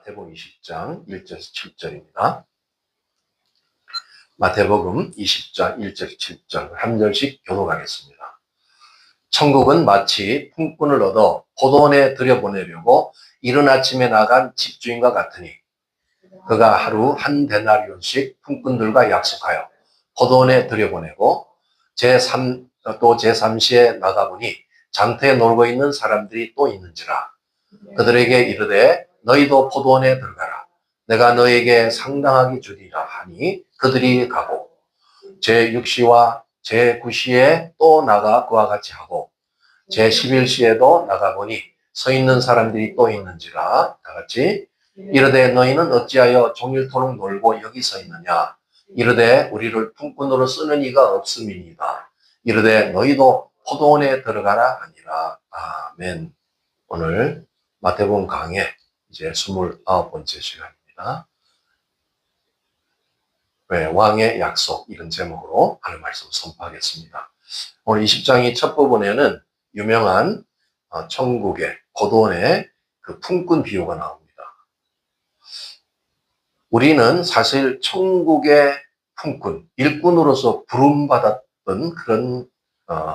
마태복음 20장 1절에서 7절입니다. 마태복음 20장 1절 7절 한 절씩 교독하겠습니다. 천국은 마치 품꾼을 얻어 포도원에 들여보내려고 이른 아침에 나간 집주인과 같으니 그가 하루 한 데나리온씩 품꾼들과 약속하여 포도원에 들여보내고 제3시에 나가보니 장터에 놀고 있는 사람들이 또 있는지라. 그들에게 이르되 너희도 포도원에 들어가라. 내가 너에게 상당하게 주리라 하니 그들이 가고 제6시와 제9시에 또 나가 그와 같이 하고 제11시에도 나가보니 서 있는 사람들이 또 있는지라. 다같이 이르되 너희는 어찌하여 종일토록 놀고 여기 서 있느냐. 이르되 우리를 품꾼으로 쓰는 이가 없음이니이다. 이르되 너희도 포도원에 들어가라 하니라. 아멘. 오늘 마태복음 강의 이제 29번째 시간입니다. 왕의 약속 이런 제목으로 하는 말씀을 선포하겠습니다. 오늘 20장의 첫 부분에는 유명한 천국의 포도원의 그 품꾼 비유가 나옵니다. 우리는 사실 천국의 품꾼, 일꾼으로서 부름받았던 그런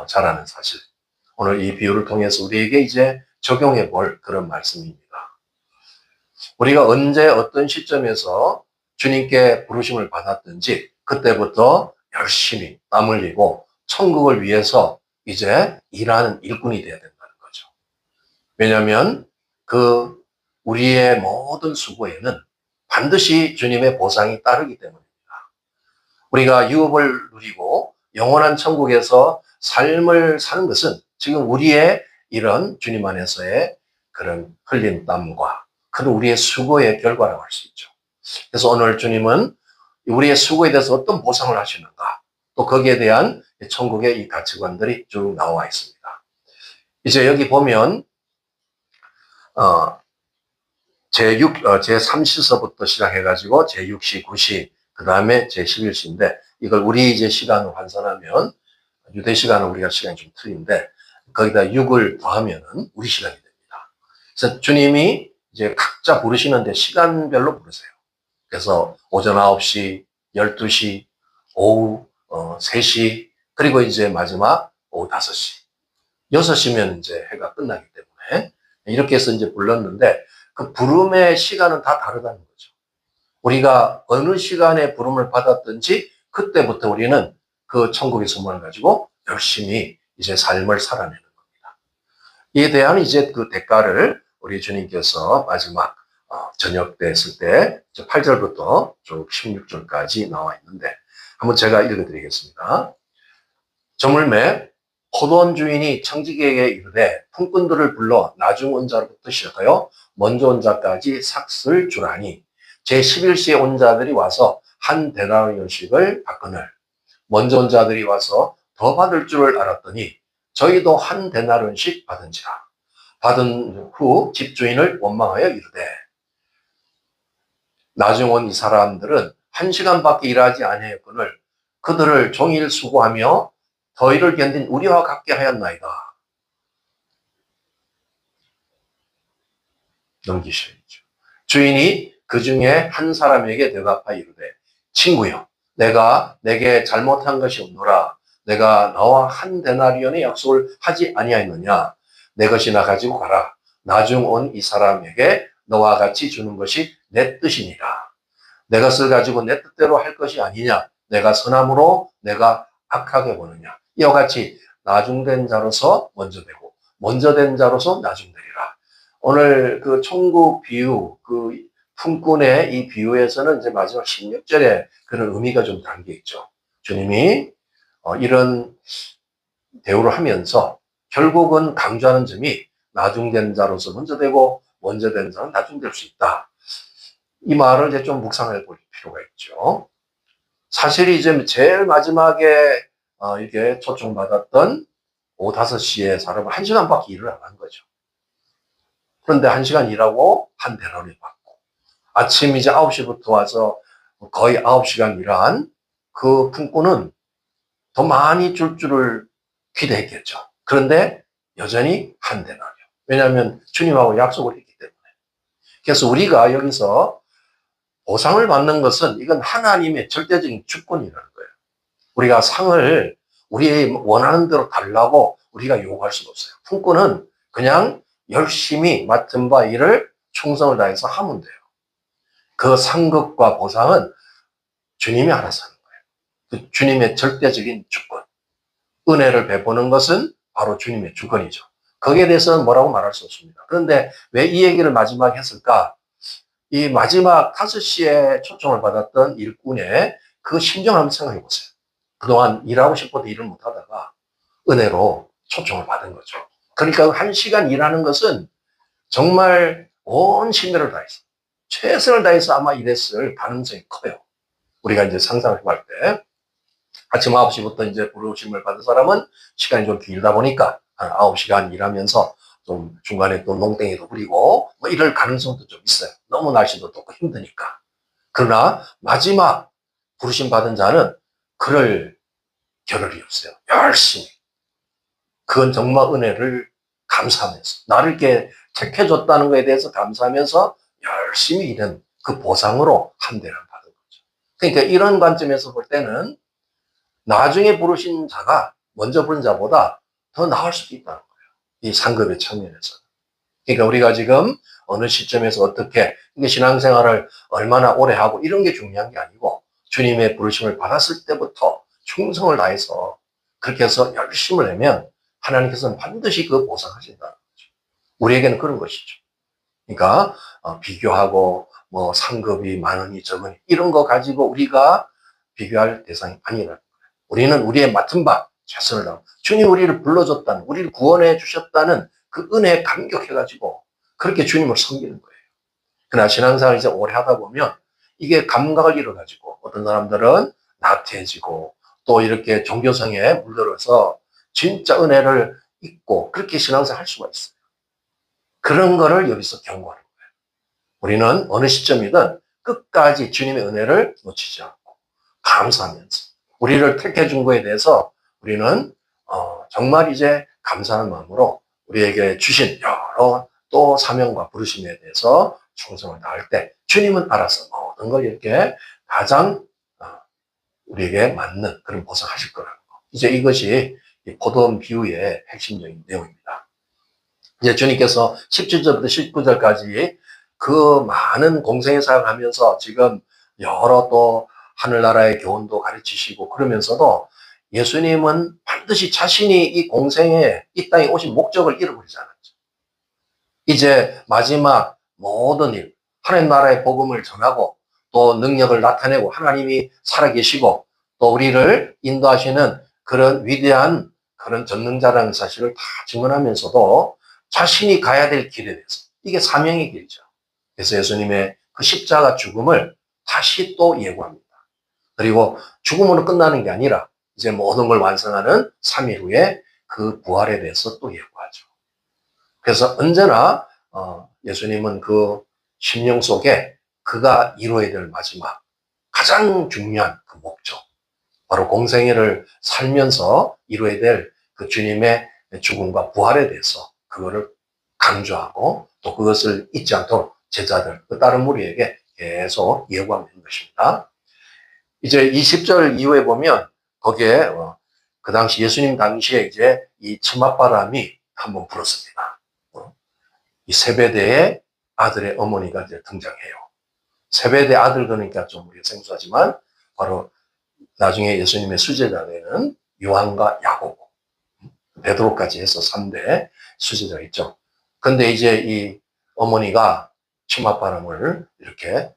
자라는 사실. 오늘 이 비유를 통해서 우리에게 이제 적용해 볼 그런 말씀입니다. 우리가 언제 어떤 시점에서 주님께 부르심을 받았든지 그때부터 열심히 땀 흘리고 천국을 위해서 이제 일하는 일꾼이 되어야 된다는 거죠. 왜냐하면 우리의 모든 수고에는 반드시 주님의 보상이 따르기 때문입니다. 우리가 유업을 누리고 영원한 천국에서 삶을 사는 것은 지금 우리의 이런 주님 안에서의 그런 흘린 땀과 그런 우리의 수고의 결과라고 할 수 있죠. 그래서 오늘 주님은 우리의 수고에 대해서 어떤 보상을 하시는가, 또 거기에 대한 천국의 이 가치관들이 쭉 나와 있습니다. 이제 여기 보면 제3시서부터 시작해가지고 제6시, 9시, 그 다음에 제11시인데 이걸 우리 이제 시간으로 환산하면 유대 시간은 우리가 시간이 좀 틀린데 거기다 6을 더하면은 우리 시간이 됩니다. 그래서 주님이 이제 각자 부르시는데 시간별로 부르세요. 그래서 오전 9시, 12시, 오후 3시, 그리고 이제 마지막 오후 5시. 6시면 이제 해가 끝나기 때문에 이렇게 해서 이제 불렀는데 그 부름의 시간은 다 다르다는 거죠. 우리가 어느 시간에 부름을 받았든지 그때부터 우리는 그 천국의 소망을 가지고 열심히 이제 삶을 살아내는 겁니다. 이에 대한 이제 그 대가를 우리 주님께서 마지막 저녁 때 했을 때 8절부터 쭉 16절까지 나와 있는데 한번 제가 읽어드리겠습니다. 저물매 포도원 주인이 청지기에게 이르되 품꾼들을 불러 나중 온 자로부터 시작하여 먼저 온 자까지 삭을 주라니 제11시에 온 자들이 와서 한 데나리온씩을 받거늘 먼저 온 자들이 와서 더 받을 줄을 알았더니 저희도 한 데나리온씩 받은지라. 받은 후 집주인을 원망하여 이르되 나중 온 이 사람들은 1시간밖에 일하지 아니하였거늘 그들을 종일 수고하며 더위를 견딘 우리와 같게 하였나이다. 넘기셔야죠. 주인이 그 중에 한 사람에게 대답하여 이르되 친구여 내가 내게 잘못한 것이 없노라. 내가 나와 한 데나리온의 약속을 하지 아니하였느냐. 내 것이나 가지고 가라. 나중 온 이 사람에게 너와 같이 주는 것이 내 뜻이니라. 내 것을 가지고 내 뜻대로 할 것이 아니냐. 내가 선함으로 내가 악하게 보느냐. 이와 같이 나중된 자로서 먼저 되고 먼저 된 자로서 나중되리라. 오늘 그 천국 비유, 그 품꾼의 이 비유에서는 이제 마지막 16절에 그런 의미가 좀 담겨 있죠. 주님이 이런 대우를 하면서 결국은 강조하는 점이 나중된 자로서 먼저 되고 먼저 된 자는 나중될 수 있다. 이 말을 이제 좀 묵상해 볼 필요가 있죠. 사실 이제 제일 마지막에 이게 초청받았던 오후 5시에 사람은 1시간밖에 일을 안 한 거죠. 그런데 1시간 일하고 한 데나리온 받고 아침 이제 9시부터 와서 거의 9시간 일한 그 품꾼은 더 많이 줄 줄을 기대했겠죠. 그런데 여전히 한 데나리온. 왜냐하면 주님하고 약속을 했기 때문에. 그래서 우리가 여기서 보상을 받는 것은 이건 하나님의 절대적인 주권이라는 거예요. 우리가 상을 우리 원하는 대로 달라고 우리가 요구할 수가 없어요. 품꾼은 그냥 열심히 맡은 바 일을 충성을 다해서 하면 돼요. 그 상급과 보상은 주님이 알아서 하는 거예요. 그 주님의 절대적인 주권. 은혜를 베푸는 것은 바로 주님의 주권이죠. 거기에 대해서는 뭐라고 말할 수 없습니다. 그런데 왜 이 얘기를 마지막에 했을까? 이 마지막 5시에 초청을 받았던 일꾼의 그 심정을 한번 생각해 보세요. 그동안 일하고 싶어도 일을 못하다가 은혜로 초청을 받은 거죠. 그러니까 1시간 일하는 것은 정말 온 심혈을 다해서, 최선을 다해서 아마 일했을 가능성이 커요. 우리가 이제 상상을 해볼 때. 아침 9시부터 이제 부르심을 받은 사람은 시간이 좀 길다 보니까 한 9시간 일하면서 좀 중간에 또 농땡이도 부리고 뭐 이럴 가능성도 좀 있어요. 너무 날씨도 덥고 힘드니까. 그러나 마지막 부르심 받은 자는 그럴 겨를이 없어요. 열심히. 그건 정말 은혜를 감사하면서 나를 이렇게 택해줬다는 것에 대해서 감사하면서 열심히 일한 그 보상으로 함대를 받은 거죠. 그러니까 이런 관점에서 볼 때는 나중에 부르신 자가 먼저 부른 자보다 더 나을 수도 있다는 거예요. 이 상급의 측면에서. 그러니까 우리가 지금 어느 시점에서 어떻게 신앙생활을 얼마나 오래 하고 이런 게 중요한 게 아니고 주님의 부르심을 받았을 때부터 충성을 다해서 그렇게 해서 열심을 내면 하나님께서는 반드시 그 보상하신다는 거죠. 우리에게는 그런 것이죠. 그러니까 비교하고 뭐 상급이 많으니 적으니 이런 거 가지고 우리가 비교할 대상이 아니라는 거예요. 우리는 우리의 맡은 바 최선을 다하고 주님 우리를 불러줬다는, 우리를 구원해 주셨다는 그 은혜에 감격해가지고 그렇게 주님을 섬기는 거예요. 그러나 신앙생활을 이제 오래 하다 보면 이게 감각을 잃어가지고 어떤 사람들은 나태해지고 또 이렇게 종교성에 물들어서 진짜 은혜를 잊고 그렇게 신앙생활 할 수가 있어요. 그런 거를 여기서 경고하는 거예요. 우리는 어느 시점이든 끝까지 주님의 은혜를 놓치지 않고 감사하면서 우리를 택해 준 거에 대해서 우리는 정말 이제 감사하는 마음으로 우리에게 주신 여러 또 사명과 부르심에 대해서 충성을 다할 때 주님은 알아서 모든 걸 이렇게 가장 우리에게 맞는 그런 보상하실 거라는 거. 이제 이것이 포도원 비유의 핵심적인 내용입니다. 이제 주님께서 17절부터 19절까지 그 많은 공생의 사역을 하면서 지금 여러 또 하늘나라의 교훈도 가르치시고 그러면서도 예수님은 반드시 자신이 이 공생에 이 땅에 오신 목적을 잃어버리지 않았죠. 이제 마지막 모든 일, 하나님 나라의 복음을 전하고 또 능력을 나타내고 하나님이 살아계시고 또 우리를 인도하시는 그런 위대한 그런 전능자라는 사실을 다 증언하면서도 자신이 가야 될 길에 대해서 이게 사명의 길이죠. 그래서 예수님의 그 십자가 죽음을 다시 또 예고합니다. 그리고 죽음으로 끝나는 게 아니라 이제 모든 걸 완성하는 3일 후에 그 부활에 대해서 또 예고하죠. 그래서 언제나 예수님은 그 심령 속에 그가 이루어야 될 마지막 가장 중요한 그 목적, 바로 공생애를 살면서 이루어야 될 그 주님의 죽음과 부활에 대해서 그거를 강조하고 또 그것을 잊지 않도록 제자들, 그 다른 무리에게 계속 예고하고 있는 것입니다. 이제 20절 이후에 보면 거기에 그 당시 예수님 당시에 이제 이 치맛바람이 한번 불었습니다. 이 세베대의 아들의 어머니가 이제 등장해요. 세베대 아들 그러니까 좀 우리가 생소하지만 바로 나중에 예수님의 수제자 되는 요한과 야고보, 베드로까지 해서 3대 수제자가 있죠. 근데 이제 이 어머니가 치맛바람을 이렇게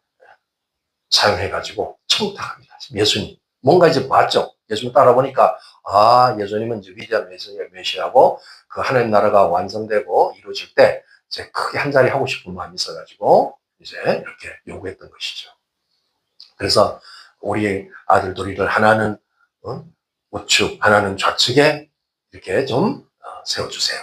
사용해가지고 청탁합니다. 예수님. 뭔가 이제 봤죠. 예수님 따라보니까, 예수님은 이제 위대한 메시아고, 그 하나님 나라가 완성되고 이루어질 때, 이제 크게 한 자리 하고 싶은 마음이 있어가지고, 이제 이렇게 요구했던 것이죠. 그래서 우리 아들 둘이를 하나는, 우측, 하나는 좌측에 이렇게 좀 세워주세요.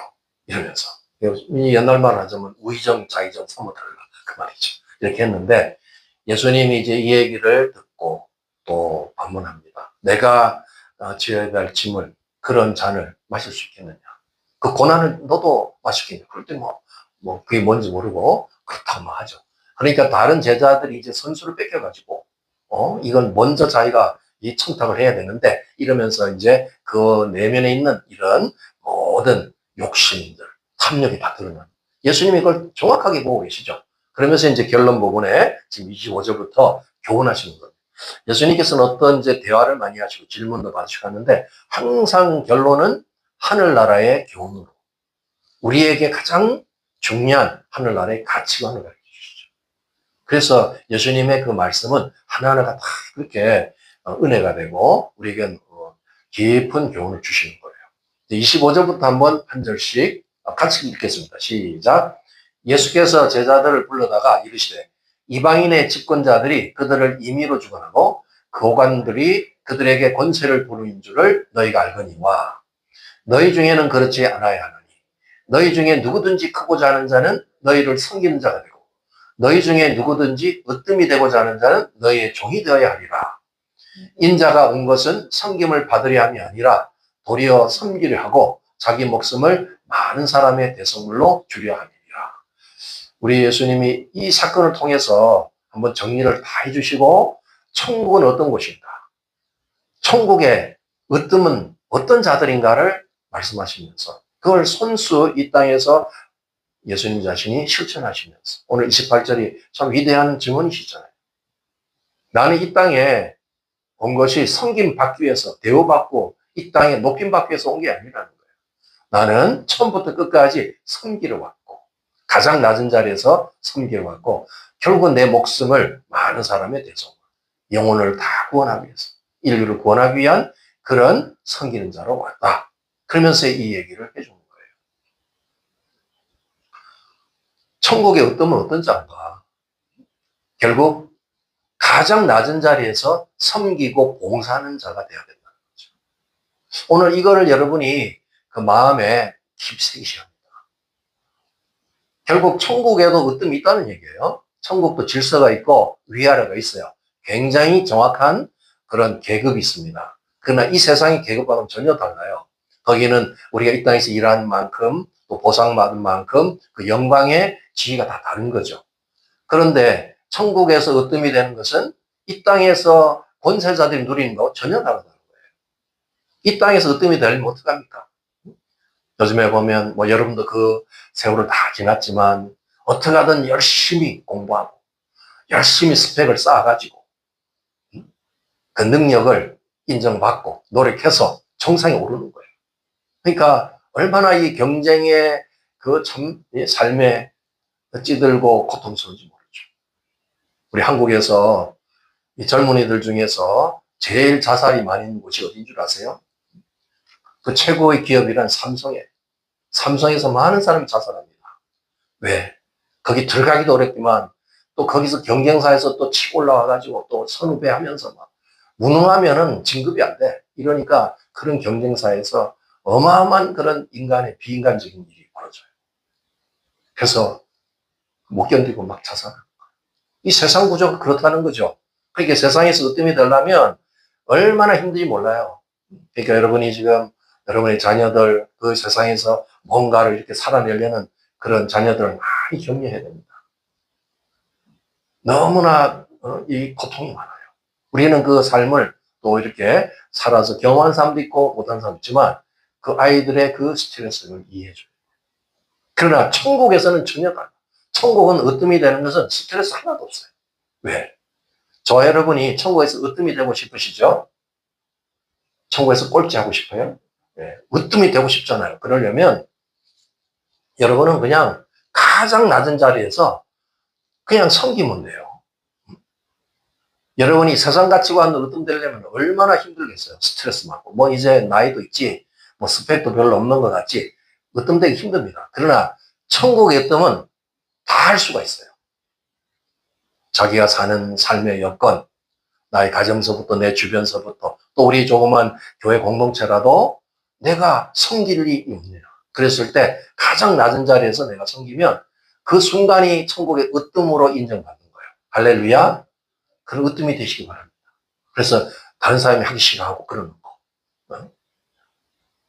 이러면서. 옛날만 하자면 우의정, 좌의정 삼어달라. 그 말이죠. 이렇게 했는데, 예수님이 이제 이 얘기를 듣고 또 반문합니다. 내가 지어야 될 짐을, 그런 잔을 마실 수 있겠느냐. 그 고난을 너도 마시겠냐. 그럴 때 그게 뭔지 모르고 그렇다고 하죠. 그러니까 다른 제자들이 이제 선수를 뺏겨가지고, 이건 먼저 자기가 이 청탁을 해야 되는데, 이러면서 이제 그 내면에 있는 이런 모든 욕심들, 탐욕이 다 드러나는. 예수님이 이걸 정확하게 보고 계시죠. 그러면서 이제 결론 부분에 지금 25절부터 교훈하시는 거예요. 예수님께서는 어떤 이제 대화를 많이 하시고 질문도 받으시고 하는데, 항상 결론은 하늘나라의 교훈으로, 우리에게 가장 중요한 하늘나라의 가치관을 가르쳐 주시죠. 그래서 예수님의 그 말씀은 하나하나가 다 그렇게 은혜가 되고 우리에게 깊은 교훈을 주시는 거예요. 25절부터 한번 한 절씩 같이 읽겠습니다. 시작. 예수께서 제자들을 불러다가 이르시되 이방인의 집권자들이 그들을 임의로 주관하고 거관들이 그들에게 권세를 부르는 줄을 너희가 알거니와 너희 중에는 그렇지 않아야 하느니 너희 중에 누구든지 크고자 하는 자는 너희를 섬기는 자가 되고 너희 중에 누구든지 으뜸이 되고자 하는 자는 너희의 종이 되어야 하리라. 인자가 온 것은 섬김을 받으려 함이 아니라 도리어 섬기려 하고 자기 목숨을 많은 사람의 대성물로 주려 함이니라. 우리 예수님이 이 사건을 통해서 한번 정리를 다 해주시고 천국은 어떤 곳인가, 천국의 으뜸은 어떤 자들인가를 말씀하시면서 그걸 손수 이 땅에서 예수님 자신이 실천하시면서 오늘 28절이 참 위대한 증언이시잖아요. 나는 이 땅에 온 것이 섬김 받기 위해서 대우받고 이 땅에 높임 받기 위해서 온 게 아니라는 거예요. 나는 처음부터 끝까지 섬기러 왔고 가장 낮은 자리에서 섬기러 왔고 결국 내 목숨을 많은 사람의 대성, 영혼을 다 구원하기 위해서 인류를 구원하기 위한 그런 섬기는 자로 왔다. 그러면서 이 얘기를 해주는 거예요. 천국의 어떠면 어떤 자인가? 결국 가장 낮은 자리에서 섬기고 봉사하는 자가 되어야 된다는 거죠. 오늘 이거를 여러분이 그 마음에 깊새기셔야 합니다. 결국 천국에도 으뜸이 있다는 얘기예요. 천국도 질서가 있고 위아래가 있어요. 굉장히 정확한 그런 계급이 있습니다. 그러나 이 세상의 계급과는 전혀 달라요. 거기는 우리가 이 땅에서 일한 만큼 또 보상받은 만큼 그 영광의 지위가 다 다른 거죠. 그런데 천국에서 으뜸이 되는 것은 이 땅에서 권세자들이 누리는 거 전혀 다르다는 거예요. 이 땅에서 으뜸이 되려면 어떡합니까? 요즘에 보면 뭐 여러분도 그 세월을 다 지났지만 어떻게 하든 열심히 공부하고 열심히 스펙을 쌓아가지고 그 능력을 인정받고 노력해서 정상에 오르는 거예요. 그러니까 얼마나 이 경쟁의 그 참 삶에 찌들고 고통스러운지 모르죠. 우리 한국에서 이 젊은이들 중에서 제일 자살이 많이 있는 곳이 어딘 줄 아세요? 그 최고의 기업이란 삼성에서 많은 사람이 자살합니다. 왜? 거기 들어가기도 어렵지만 또 거기서 경쟁사에서 또 치고 올라와가지고 또 선후배하면서 막 무능하면은 진급이 안 돼. 이러니까 그런 경쟁사에서 어마어마한 그런 인간의 비인간적인 일이 벌어져요. 그래서 못 견디고 막 자살하는 거예요. 이 세상 구조가 그렇다는 거죠. 그러니까 세상에서 으뜸이 되려면 얼마나 힘든지 몰라요. 그러니까 여러분이 지금 여러분의 자녀들 그 세상에서 뭔가를 이렇게 살아내려는 그런 자녀들을 많이 격려해야 됩니다. 너무나 이 고통이 많아요. 우리는 그 삶을 또 이렇게 살아서 경험한 사람도 있고 못한 사람도 있지만 그 아이들의 그 스트레스를 이해해줘요. 그러나 천국에서는 전혀 달라요. 천국은 으뜸이 되는 것은 스트레스 하나도 없어요. 왜? 저와 여러분이 천국에서 으뜸이 되고 싶으시죠? 천국에서 꼴찌하고 싶어요? 네. 으뜸이 되고 싶잖아요. 그러려면 여러분은 그냥 가장 낮은 자리에서 그냥 섬기면 돼요. 여러분이 세상 가치관으로 으뜸되려면 얼마나 힘들겠어요. 스트레스 받고. 뭐 이제 나이도 있지, 뭐 스펙도 별로 없는 것 같지. 으뜸되기 힘듭니다. 그러나 천국의 으뜸은 다 할 수가 있어요. 자기가 사는 삶의 여건, 나의 가정서부터 내 주변서부터 또 우리 조그만 교회 공동체라도 내가 섬길 일이 없느냐. 그랬을 때 가장 낮은 자리에서 내가 섬기면 그 순간이 천국의 으뜸으로 인정받는 거예요. 할렐루야. 그런 으뜸이 되시기 바랍니다. 그래서 다른 사람이 하기 싫어하고 그러는 거.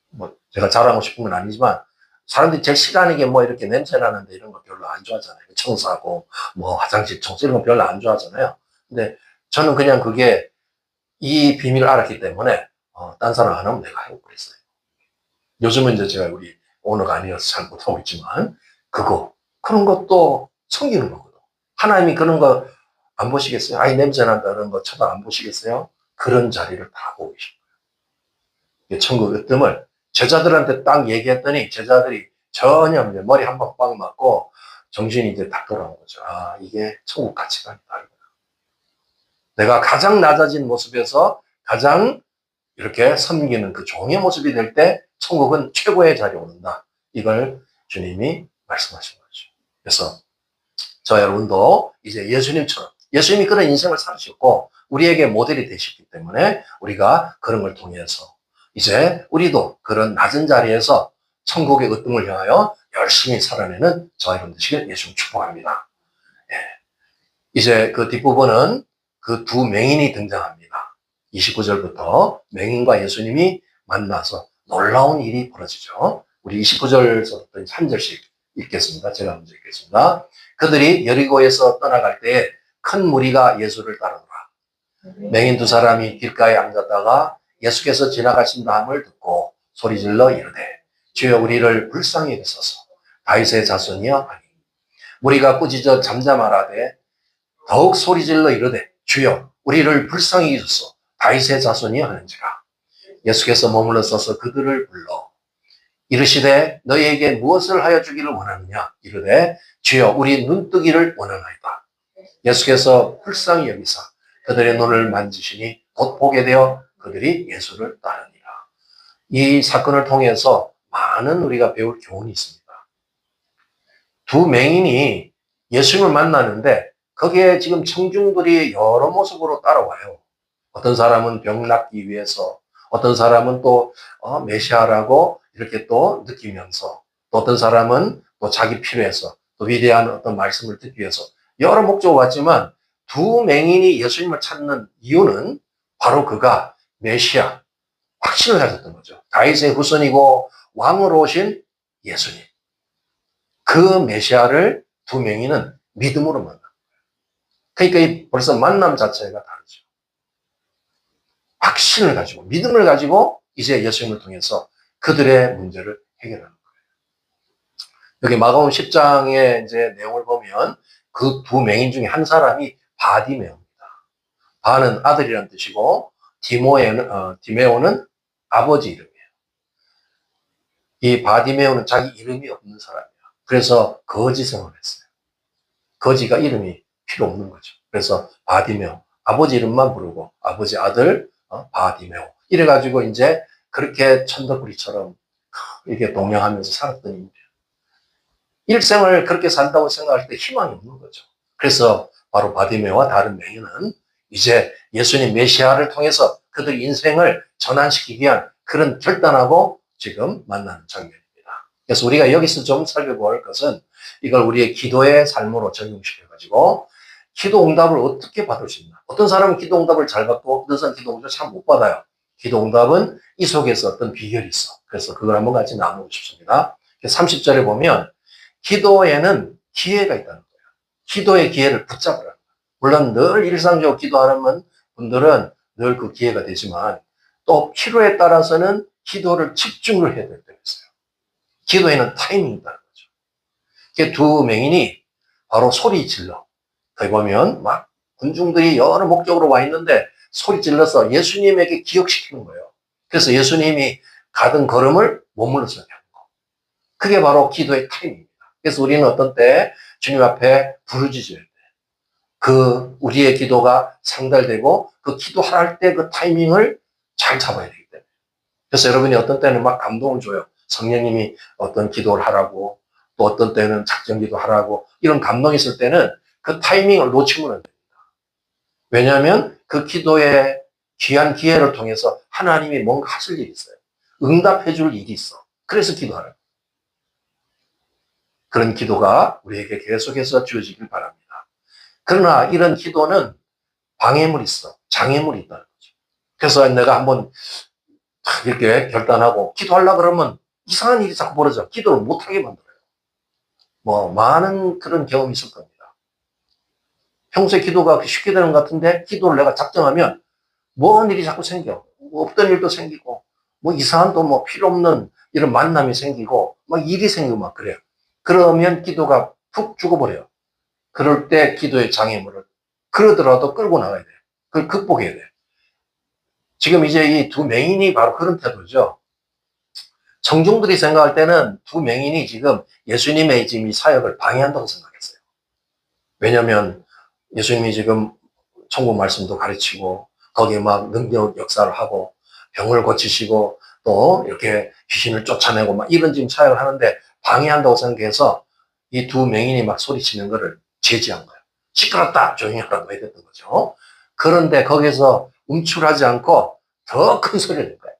뭐 제가 자랑하고 싶은 건 아니지만 사람들이 제일 싫어하는 게 뭐 이렇게 냄새 나는데 이런 거 별로 안 좋아하잖아요. 청소하고 뭐 화장실 청소 이런 거 별로 안 좋아하잖아요. 근데 저는 그냥 그게 이 비밀을 알았기 때문에 딴 사람 안 하면 내가 하고 그랬어요. 요즘은 이제 제가 우리 오너가 아니어서 잘 못하고 있지만 그런 것도 섬기는 거거든. 하나님이 그런 거 안 보시겠어요? 아이 냄새 난다 그런 거 쳐다 안 보시겠어요? 그런 자리를 다 보고 계신 거예요. 천국 으뜸을 제자들한테 딱 얘기했더니 제자들이 전혀 이제 머리 한 번 빵 맞고 정신이 이제 딱 돌아온 거죠. 아, 이게 천국 가치관이다. 내가 가장 낮아진 모습에서 가장 이렇게 섬기는 그 종의 모습이 될 때 천국은 최고의 자리에 오른다. 이걸 주님이 말씀하신 거죠. 그래서 저 여러분도 이제 예수님이 그런 인생을 살으셨고 우리에게 모델이 되셨기 때문에 우리가 그런 걸 통해서 이제 우리도 그런 낮은 자리에서 천국의 으뜸을 향하여 열심히 살아내는 저와 여러분 되시길 예수님 축복합니다. 예. 이제 그 뒷부분은 그 두 맹인이 등장합니다. 29절부터 맹인과 예수님이 만나서 놀라운 일이 벌어지죠. 우리 29절부터 한 절씩 읽겠습니다. 제가 먼저 읽겠습니다. 그들이 여리고에서 떠나갈 때에 큰 무리가 예수를 따르더라. 맹인 두 사람이 길가에 앉았다가 예수께서 지나가신다함을 듣고 소리질러 이르되 주여 우리를 불쌍히 여기소서 다윗의 자손이여 하니 무리가 꾸짖어 잠잠하라되 더욱 소리질러 이르되 주여 우리를 불쌍히 여기소서 다윗의 자손이여 하는지라. 예수께서 머물러 서서 그들을 불러 이르시되 너희에게 무엇을 하여 주기를 원하느냐 이르되 주여 우리 눈뜨기를 원하나이다. 예수께서 불쌍히 여기사 그들의 눈을 만지시니 곧 보게 되어 그들이 예수를 따르니라. 이 사건을 통해서 많은 우리가 배울 교훈이 있습니다. 두 맹인이 예수님을 만나는데 거기에 지금 청중들이 여러 모습으로 따라와요. 어떤 사람은 병 낫기 위해서, 어떤 사람은 또 메시아라고 이렇게 또 느끼면서, 또 어떤 사람은 또 자기 필요해서, 또 위대한 어떤 말씀을 듣기 위해서 여러 목적으로 왔지만 두 맹인이 예수님을 찾는 이유는 바로 그가 메시아, 확신을 가졌던 거죠. 다윗의 후손이고 왕으로 오신 예수님. 그 메시아를 두 맹인은 믿음으로 만난 거예요. 그러니까 벌써 만남 자체가 다르죠. 확신을 가지고, 믿음을 가지고 이제 예수님을 통해서 그들의 문제를 해결하는 거예요. 여기 마가복음 10장의 이제 내용을 보면 그 두 맹인 중에 한 사람이 바디메오입니다. 바는 아들이라는 뜻이고 디메오는 아버지 이름이에요. 이 바디메오는 자기 이름이 없는 사람이에요. 그래서 거지 생활을 했어요. 거지가 이름이 필요 없는 거죠. 그래서 바디메오, 아버지 이름만 부르고 아버지 아들 바디메오 이래가지고 이제 그렇게 천덕꾸리처럼 이렇게 동행하면서 살았던 인물이에요. 일생을 그렇게 산다고 생각할 때 희망이 없는 거죠. 그래서 바로 바디메오와 다른 맹인은 이제 예수님 메시아를 통해서 그들 인생을 전환시키기 위한 그런 결단하고 지금 만나는 장면입니다. 그래서 우리가 여기서 좀 살펴볼 것은 이걸 우리의 기도의 삶으로 적용시켜가지고 기도 응답을 어떻게 받을 수 있나. 어떤 사람은 기도 응답을 잘 받고 어떤 사람은 기도 응답을 잘 못 받아요. 기도 응답은 이 속에서 어떤 비결이 있어. 그래서 그걸 한번 같이 나누고 싶습니다. 30절에 보면 기도에는 기회가 있다는 거예요. 기도의 기회를 붙잡으라는 거예요. 물론 늘 일상적으로 기도하는 분들은 늘 그 기회가 되지만 또 필요에 따라서는 기도를 집중을 해야 될 때가 있어요. 기도에는 타이밍이 있다는 거죠. 두 맹인이 바로 소리 질러. 거기 보면 막 군중들이 여러 목적으로 와 있는데 소리 질러서 예수님에게 기억시키는 거예요. 그래서 예수님이 가던 걸음을 머물러서 하는 거. 그게 바로 기도의 타이밍입니다. 그래서 우리는 어떤 때 주님 앞에 부르짖을 때 우리의 기도가 상달되고 그 기도할 때 그 타이밍을 잘 잡아야 되기 때문에. 그래서 여러분이 어떤 때는 막 감동을 줘요. 성령님이 어떤 기도를 하라고, 또 어떤 때는 작정 기도 하라고, 이런 감동이 있을 때는 그 타이밍을 놓치면 안 됩니다. 왜냐하면 그 기도의 귀한 기회를 통해서 하나님이 뭔가 하실 일이 있어요. 응답해 줄 일이 있어. 그래서 기도하라고. 그런 기도가 우리에게 계속해서 주어지길 바랍니다. 그러나 이런 기도는 방해물이 있어. 장애물이 있다는 거죠. 그래서 내가 한번 이렇게 결단하고 기도하려고 그러면 이상한 일이 자꾸 벌어져. 기도를 못하게 만들어요. 뭐 많은 그런 경험이 있을 겁니다. 평소에 기도가 쉽게 되는 것 같은데 기도를 내가 작정하면 뭔 일이 자꾸 생겨. 없던 일도 생기고 뭐 이상한 또 뭐 필요 없는 이런 만남이 생기고 막 일이 생기고 막 그래요. 그러면 기도가 푹 죽어버려요. 그럴 때 기도의 장애물을 그러더라도 끌고 나가야 돼요. 그걸 극복해야 돼요. 지금 이제 이 두 맹인이 바로 그런 태도죠. 청중들이 생각할 때는 두 맹인이 지금 예수님의 지금 이 사역을 방해한다고 생각했어요. 왜냐하면 예수님이 지금 천국 말씀도 가르치고 거기에 막 능력 역사를 하고 병을 고치시고 또 이렇게 귀신을 쫓아내고 막 이런 지금 사역을 하는데 방해한다고 생각해서 이 두 맹인이 막 소리치는 거를 제지한 거예요. 시끄럽다, 조용히 하라고 해야 됐던 거죠. 그런데 거기서 움츠하지 않고 더 큰 소리를 낼 거예요.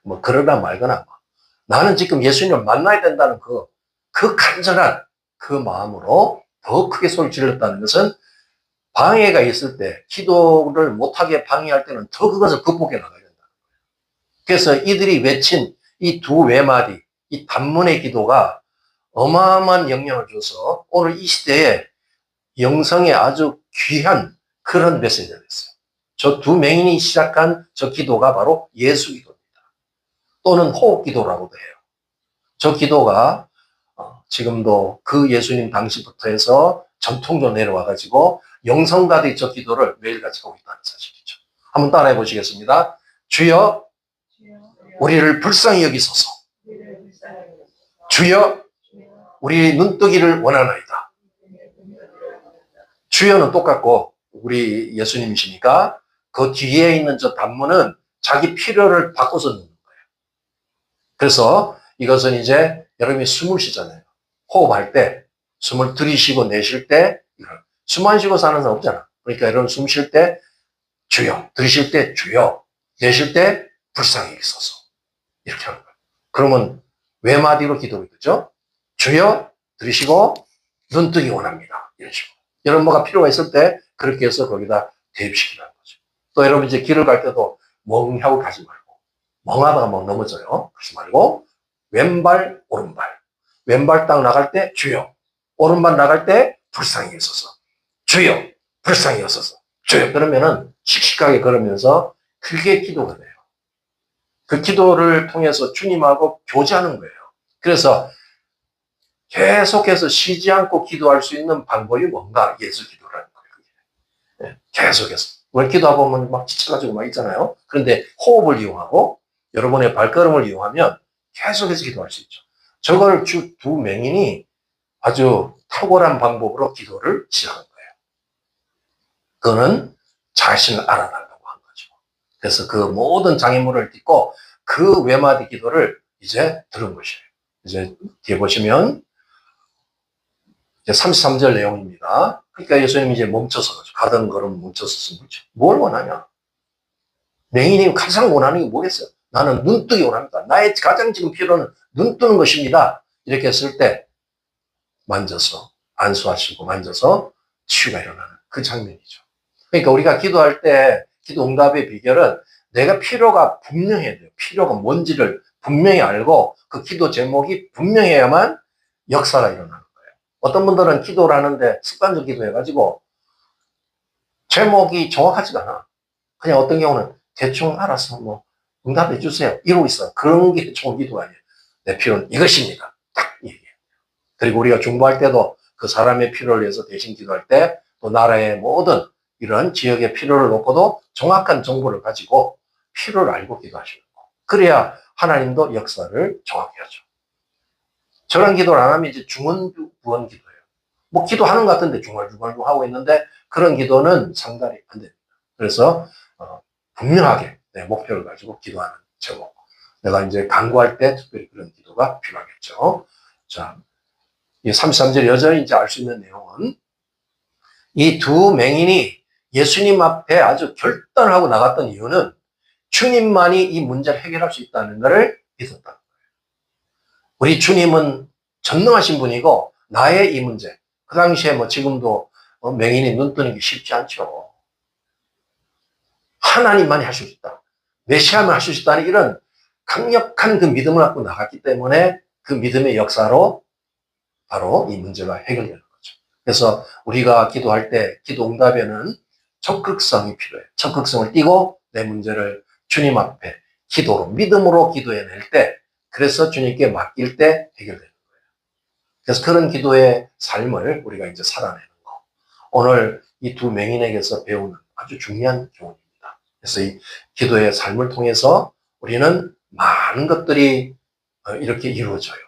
뭐 그러나 말거나 뭐. 나는 지금 예수님을 만나야 된다는 그 간절한 그 마음으로 더 크게 소리를 질렀다는 것은 방해가 있을 때, 기도를 못하게 방해할 때는 더 그것을 극복해 나가야 된다. 그래서 이들이 외친 이 두 외마디, 이 단문의 기도가 어마어마한 영향을 줘서 오늘 이 시대에 영성에 아주 귀한 그런 메시지가 됐어요. 저 두 맹인이 시작한 저 기도가 바로 예수 기도입니다. 또는 호흡 기도라고도 해요. 저 기도가 지금도 그 예수님 당시부터 해서 전통적으로 내려와가지고 영성가들이 저 기도를 매일같이 하고 있다는 사실이죠. 한번 따라해 보시겠습니다. 주여, 우리를 불쌍히 여기소서. 주여, 우리 눈뜨기를 원하나이다. 주여는 똑같고 우리 예수님이시니까 그 뒤에 있는 저 단문은 자기 필요를 바꿔서 넣는 거예요. 그래서 이것은 이제 여러분이 숨을 쉬잖아요. 호흡할 때, 숨을 들이쉬고 내쉴 때, 숨 안 쉬고 사는 사람 없잖아. 그러니까 여러분 숨 쉴 때 주여, 들이쉴 때 주여, 내쉴 때 불쌍히 여기소서. 이렇게 하는 거예요. 그러면 외마디로 기도를 그죠? 주여, 들이쉬고 눈뜨기 원합니다. 이런 식으로. 여러분 뭐가 필요가 있을 때 그렇게 해서 거기다 대입시키라는 거죠. 또 여러분 이제 길을 갈 때도 멍하고 가지 말고, 멍하다가 막 넘어져요. 그러지 말고 왼발, 오른발. 왼발 딱 나갈 때 주여, 오른발 나갈 때 불쌍히 여기소서. 주여, 불쌍히 여기소서. 주여. 그러면은 씩씩하게 걸으면서 크게 기도가 돼요. 그 기도를 통해서 주님하고 교제하는 거예요. 그래서 계속해서 쉬지 않고 기도할 수 있는 방법이 뭔가? 예수 기도라는 거예요. 계속해서. 왜 기도하다 보면 막 지쳐가지고 막 있잖아요. 그런데 호흡을 이용하고 여러분의 발걸음을 이용하면 계속해서 기도할 수 있죠. 저걸 두 맹인이 아주 탁월한 방법으로 기도를 시작한 거예요. 그거는 자신을 알아달라고 한 거죠. 그래서 그 모든 장애물을 딛고 그 외마디 기도를 이제 들은 것이에요. 이제 뒤에 보시면 이제 33절 내용입니다. 그러니까 예수님이 이제 멈춰서 가던 걸음 멈춰서 뭘 원하냐? 맹인이 가장 원하는 게 뭐겠어요? 나는 눈뜨기 원합니다. 나의 가장 지금 필요는 눈 뜨는 것입니다. 이렇게 했을 때 만져서 안수하시고 만져서 치유가 일어나는 그 장면이죠. 그러니까 우리가 기도할 때 기도 응답의 비결은 내가 필요가 분명해야 돼요. 필요가 뭔지를 분명히 알고 그 기도 제목이 분명해야만 역사가 일어나는 거예요. 어떤 분들은 기도를 하는데 습관적 기도해가지고 제목이 정확하지가 않아. 그냥 어떤 경우는 대충 알아서 뭐 응답해 주세요. 이러고 있어요. 그런 게 좋은 기도가 아니에요. 내 필요는 이것입니다. 딱 얘기해요. 그리고 우리가 중보할 때도 그 사람의 필요를 위해서 대신 기도할 때 또 나라의 모든 이런 지역의 필요를 놓고도 정확한 정보를 가지고 필요를 알고 기도하시는 거. 그래야 하나님도 역사를 정확히 하죠. 저런 기도를 안 하면 이제 중언부언 기도예요. 뭐 기도하는 것 같은데 중얼중얼 하고 있는데 그런 기도는 상달이 안 됩니다. 그래서 분명하게 내 목표를 가지고 기도하는 제목. 내가 이제 간구할 때 특별히 그런 기도가 필요하겠죠. 자, 이 33절 여전히 이제 알 수 있는 내용은 이 두 맹인이 예수님 앞에 아주 결단을 하고 나갔던 이유는 주님만이 이 문제를 해결할 수 있다는 것을 믿었다는 거예요. 우리 주님은 전능하신 분이고 나의 이 문제, 그 당시에 뭐 지금도 맹인이 눈 뜨는 게 쉽지 않죠. 하나님만이 할 수 있다. 메시아만 할 수 있다는 이런 강력한 그 믿음을 갖고 나갔기 때문에 그 믿음의 역사로 바로 이 문제가 해결되는 거죠. 그래서 우리가 기도할 때 기도 응답에는 적극성이 필요해요. 적극성을 띠고 내 문제를 주님 앞에 기도로 믿음으로 기도해낼 때, 그래서 주님께 맡길 때 해결되는 거예요. 그래서 그런 기도의 삶을 우리가 이제 살아내는 거. 오늘 이 두 맹인에게서 배우는 아주 중요한 교훈입니다. 그래서 이 기도의 삶을 통해서 우리는 많은 것들이 이렇게 이루어져요.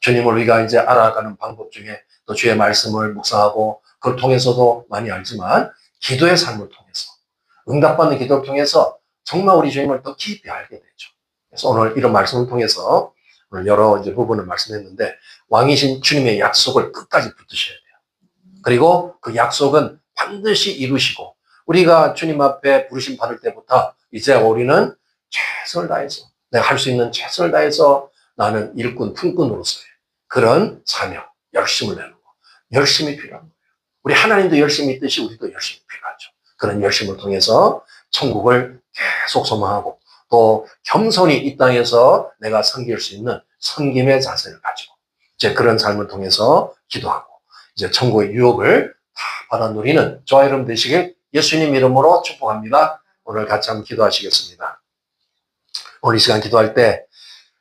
주님을 우리가 이제 알아가는 방법 중에 또 주의 말씀을 묵상하고 그걸 통해서도 많이 알지만, 기도의 삶을 통해서, 응답받는 기도를 통해서 정말 우리 주님을 더 깊이 알게 되죠. 그래서 오늘 이런 말씀을 통해서 오늘 여러 이제 부분을 말씀했는데, 왕이신 주님의 약속을 끝까지 붙드셔야 돼요. 그리고 그 약속은 반드시 이루시고, 우리가 주님 앞에 부르심 받을 때부터 이제 우리는 최선을 다해서, 내가 할 수 있는 최선을 다해서 나는 일꾼, 품꾼으로서의 그런 사명, 열심을 내는 거. 열심이 필요한 거예요. 우리 하나님도 열심히 있듯이 우리도 열심히 필요하죠. 그런 열심을 통해서 천국을 계속 소망하고, 또 겸손히 이 땅에서 내가 섬길 수 있는 섬김의 자세를 가지고 이제 그런 삶을 통해서 기도하고 이제 천국의 유혹을 다 받아 누리는 저와 여러분 되시길 예수님 이름으로 축복합니다. 오늘 같이 한번 기도하시겠습니다. 오늘 이 시간 기도할 때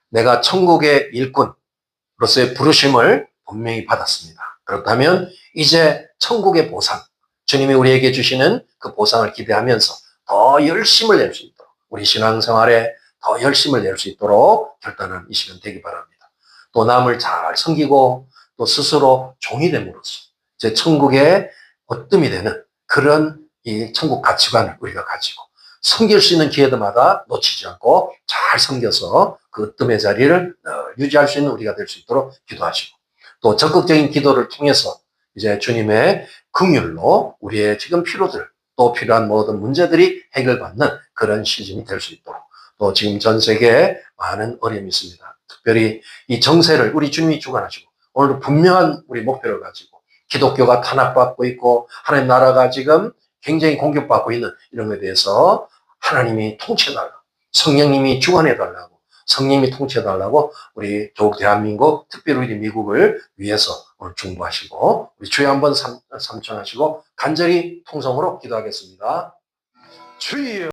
내가 천국의 일꾼으로서의 부르심을 분명히 받았습니다. 그렇다면 이제 천국의 보상, 주님이 우리에게 주시는 그 보상을 기대하면서 더 열심을 낼 수 있도록, 우리 신앙생활에 더 열심을 낼 수 있도록 결단하는 이 시간 되기 바랍니다. 또 남을 잘 섬기고 또 스스로 종이 됨으로써 이제 천국의 어뜸이 되는 그런 이 천국 가치관을 우리가 가지고 섬길 수 있는 기회들마다 놓치지 않고 잘 섬겨서 그 어뜸의 자리를 유지할 수 있는 우리가 될 수 있도록 기도하시고, 또 적극적인 기도를 통해서 이제 주님의 긍휼로 우리의 지금 필요들, 또 필요한 모든 문제들이 해결받는 그런 시즌이 될 수 있도록, 또 지금 전 세계에 많은 어려움이 있습니다. 특별히 이 정세를 우리 주님이 주관하시고, 오늘도 분명한 우리 목표를 가지고 기독교가 탄압받고 있고 하나님 나라가 지금 굉장히 공격받고 있는 이런 것에 대해서 하나님이 통치해달라고, 성령님이 주관해달라고, 성령님이 통치해달라고 우리 조국 대한민국, 특별히 우리 미국을 위해서 오늘 중보하시고 우리 주여 한번 삼천하시고 간절히 통성으로 기도하겠습니다. 주여.